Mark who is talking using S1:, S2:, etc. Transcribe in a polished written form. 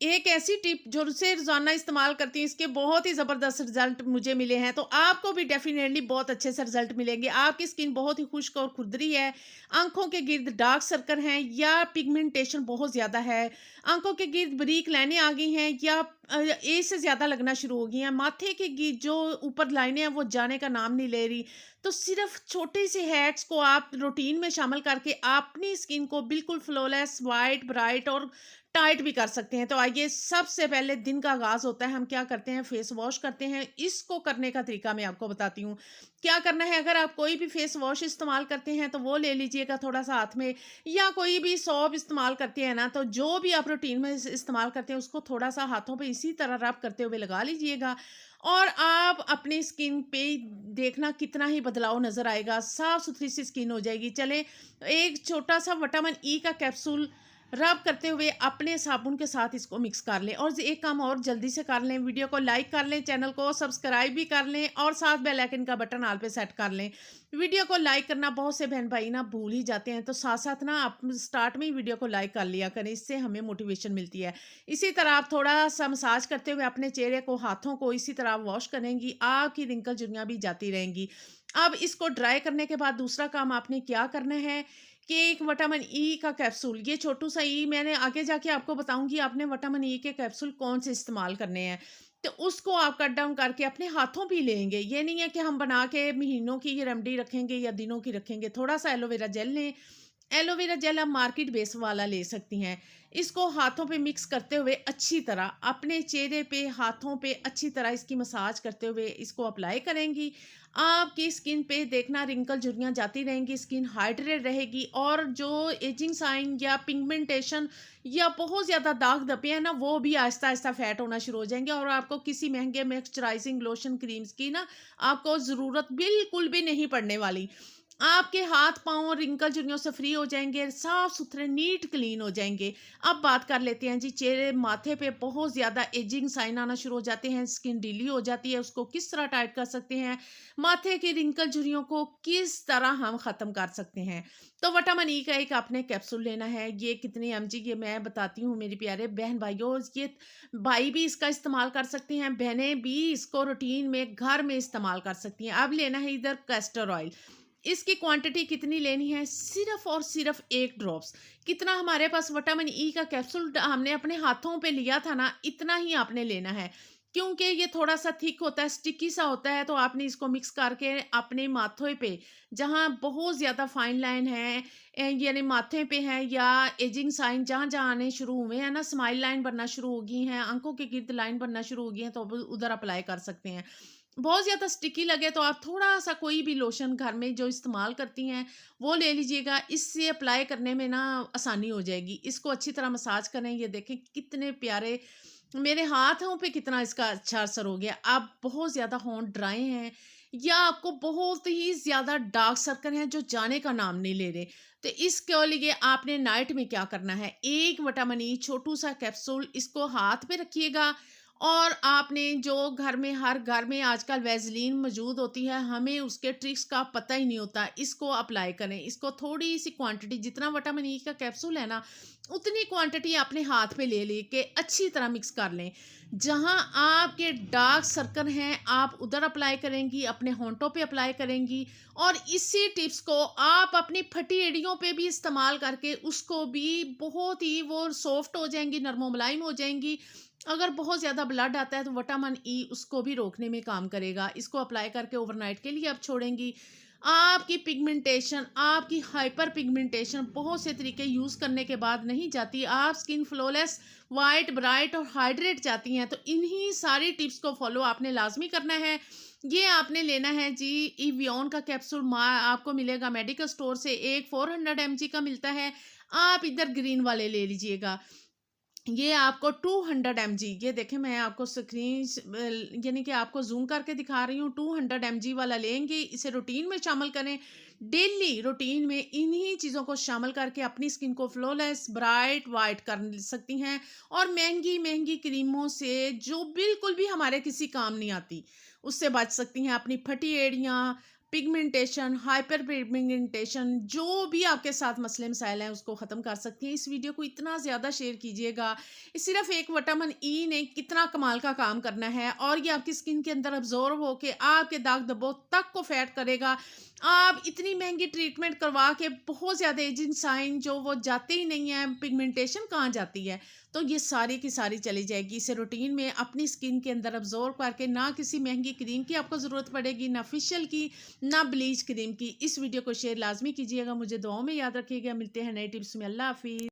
S1: एक ऐसी टिप जो से रोज़ाना इस्तेमाल करती हूँ, इसके बहुत ही ज़बरदस्त रिज़ल्ट मुझे मिले हैं, तो आपको भी डेफ़िनेटली बहुत अच्छे से रिज़ल्ट मिलेंगे। आपकी स्किन बहुत ही खुश्क और खुरदरी है, आँखों के गिर्द डार्क सर्कल हैं या पिगमेंटेशन बहुत ज़्यादा है, आँखों के गिर्द बारीक लाइनें आ गई हैं या एज से ज़्यादा लगना शुरू हो गई हैं, माथे के गिर्द जो ऊपर लाइनें हैं, वो जाने का नाम नहीं ले रही। तो सिर्फ़ छोटी-सी हैक्स को आप रूटीन में शामिल करके अपनी स्किन को बिल्कुल फ्लॉलेस, व्हाइट, ब्राइट और टाइट भी कर सकते हैं। तो आइए सबसे पहले दिन का आगाज़ होता है, हम क्या करते हैं फेस वॉश करते हैं। इसको करने का तरीका मैं आपको बताती हूँ। क्या करना है अगर आप कोई भी फेस वॉश इस्तेमाल करते हैं तो वो ले लीजिएगा थोड़ा-सा हाथ में या कोई भी सोप इस्तेमाल करते हैं ना तो जो भी आप रूटीन में इस्तेमाल करते हैं उसको थोड़ा-सा हाथों पे इसी तरह रब करते हुए लगा लीजिएगा और आप अपनी स्किन पे देखना कितना ही बदलाव नज़र आएगा, साफ-सुथरी सी स्किन हो जाएगी। चलें एक छोटा-सा विटामिन ई का कैप्सूल रब करते हुए अपने साबुन के साथ इसको मिक्स कर लें और एक काम और जल्दी से कर लें, वीडियो को लाइक कर लें, चैनल को सब्सक्राइब भी कर लें और साथ बेल आइकन का बटन ऑल पे सेट कर लें। वीडियो को लाइक करना बहुत से बहन भाई ना भूल ही जाते हैं, तो साथ-साथ ना आप स्टार्ट में ही वीडियो को लाइक कर लिया करें, इससे हमें मोटिवेशन मिलती है। इसी तरह आप थोड़ा-सा मसाज करते हुए अपने चेहरे को, हाथों को इसी तरह वॉश करेंगी, आपकी रिंकल झुर्रियाँ भी जाती रहेंगी। अब इसको ड्राई करने के बाद दूसरा काम आपने क्या करना है कि एक विटामिन ई का कैप्सूल, ये छोटू सा ई मैंने आगे जाके आपको बताऊँगी आपने विटामिन ई के कैप्सूल कौन से इस्तेमाल करने हैं। तो उसको आप कट डाउन करके अपने हाथों पे ही लेंगे। ये नहीं है कि हम बना के महीनों की ये रेमेडी रखेंगे या दिनों की रखेंगे। थोड़ा-सा एलोवेरा जेल लें, एलोवेरा जेल आप मार्केट बेस वाला ले सकती हैं। इसको हाथों पे मिक्स करते हुए अच्छी तरह अपने चेहरे पे, हाथों पे अच्छी तरह इसकी मसाज करते हुए इसको अप्लाई करेंगी। आपकी स्किन पे देखना रिंकल झुर्रियाँ जाती रहेंगी, स्किन हाइड्रेट रहेगी और जो एजिंग साइन या पिगमेंटेशन या बहुत ज़्यादा दाग धब्बे हैं ना, वो भी आहिस्ता-आहिस्ता फैड होना शुरू हो जाएँगे और आपको किसी महँगे मॉइस्चराइजिंग लोशन क्रीम्स की ना आपको ज़रूरत बिल्कुल भी नहीं पड़ने वाली। आपके हाथ-पाँव रिंकल झुर्रियों से फ्री हो जाएँगे, साफ-सुथरे नीट क्लीन हो जाएँगे। अब बात कर लेते हैं जी चेहरे, माथे पे बहुत ज़्यादा एजिंग साइन आना शुरू हो जाते हैं, स्किन ढीली हो जाती है, उसको किस तरह टाइट कर सकते हैं? माथे की रिंकल झुर्रियों को किस तरह हम ख़त्म कर सकते हैं? तो विटामिन ई का एक आपने कैप्सूल लेना है, ये कितने एमजी ये मैं बताती हूँ मेरे प्यारे बहन-भाइयों, ये भाई भी इसका इस्तेमाल कर सकती हैं, बहनें भी इसको रूटीन में घर में इस्तेमाल कर सकती हैं। अब लेना है इधर कैस्टर ऑयल। इसकी क्वांटिटी कितनी लेनी है? सिर्फ़ और सिर्फ़ 1 ड्रॉप्स। कितना हमारे पास विटामिन ई का कैप्सूल हमने अपने हाथों पे लिया था ना, इतना ही आपने लेना है। क्योंकि ये थोड़ा-सा थिक होता है, स्टिकी सा होता है, तो आपने इसको मिक्स करके अपने माथे पे, जहाँ बहुत ज़्यादा फाइन लाइन है यानी माथे पे है या एजिंग साइन जहाँ-जहाँ आने शुरू हुए हैं ना, स्माइल लाइन बनना शुरू हो गई हैं, आँखों के गिर्द लाइन बनना शुरू हो गई हैं, तो अब उधर अप्लाई कर सकते हैं। बहुत ज़्यादा स्टिकी लगे तो आप थोड़ा-सा कोई भी लोशन घर में जो इस्तेमाल करती हैं, वो ले लीजिएगा। इससे अप्लाई करने में ना आसानी हो जाएगी। इसको अच्छी तरह मसाज करें, ये देखें कितने प्यारे मेरे हाथों पे कितना इसका अच्छा असर हो गया। आप बहुत ज़्यादा होंठ ड्राई हैं या आपको बहुत ही ज़्यादा डार्क सर्कल हैं जो जाने का नाम नहीं ले रहे, तो इसके लिए आपने नाइट में क्या करना है, 1 विटामिन ई छोटू-सा कैप्सूल इसको हाथ पे रखिएगा और आपने जो घर में हर घर में आजकल वैसलीन मौजूद होती है, हमें उसके ट्रिक्स का पता ही नहीं होता। इसको अप्लाई करें, इसको थोड़ी-सी क्वांटिटी जितना विटामिन ई का कैप्सूल है ना, उतनी क्वांटिटी अपने हाथ पे ले लेके अच्छी तरह मिक्स कर लें। जहाँ आपके डार्क सर्कल हैं, आप उधर अप्लाई करेंगी, अपने होंठों पे अप्लाई करेंगी और इसी टिप्स को आप अपनी फटी एड़ियों पे भी इस्तेमाल करके उसको भी बहुत ही वो सॉफ्ट हो जाएँगी, नरम मुलायम हो जाएँगी। अगर बहुत ज़्यादा ब्लड आता है तो विटामिन ई उसको भी रोकने में काम करेगा। इसको अप्लाई करके ओवरनाइट के लिए आप छोड़ेंगी। आपकी पिगमेंटेशन, आपकी हाइपर पिगमेंटेशन बहुत से तरीके यूज़ करने के बाद नहीं जाती। आप स्किन फ्लॉलेस, व्हाइट, ब्राइट और हाइड्रेट चाहती हैं, तो इन्हीं सारी टिप्स को फॉलो आपने लाज़मी करना है। ये आपने लेना है जी इवियोन का कैप्सूल आपको मिलेगा मेडिकल स्टोर से, एक 400 एमजी का मिलता है। आप इधर ग्रीन वाले ले लीजिएगा। ये आपको 200 एमजी, ये देखें मैं आपको यानी कि आपको ज़ूम करके दिखा रही हूँ, 200 एमजी वाला लेंगे, इसे रूटीन में शामिल करें। डेली रूटीन में इन्हीं चीज़ों को शामिल करके अपनी स्किन को फ्लॉलेस, ब्राइट, वाइट कर सकती हैं और महँगी-महँगी क्रीमों से जो बिल्कुल भी हमारे किसी काम नहीं आती, उससे बच सकती हैं। अपनी फटी एड़ियाँ, पिगमेंटेशन, हाइपर पिगमेंटेशन, जो भी आपके साथ मसले मसाइल हैं उसको ख़त्म कर सकती हैं। इस वीडियो को इतना ज़्यादा शेयर कीजिएगा। सिर्फ़ एक विटामिन ई ने कितना कमाल का काम करना है और ये आपकी स्किन के अंदर अब्ज़ॉर्ब होके आपके दाग धब्बों तक को फैट करेगा। आप इतनी महँगी ट्रीटमेंट करवा के बहुत ज़्यादा एजिंग साइन जो वो जाते ही नहीं हैं, पिगमेंटेशन कहाँ जाती है? तो ये सारी की सारी चली जाएगी। इसे रूटीन में अपनी स्किन के अंदर अब्ज़ॉर्ब करके ना किसी महँगी क्रीम की आपको ज़रूरत पड़ेगी, ना फेशियल की, ना ब्लीच क्रीम की। इस वीडियो को शेयर लाज़मी कीजिएगा। मुझे दुआओं में याद रखिएगा। मिलते हैं नए टिप्स में। अल्लाह हाफ़िज़।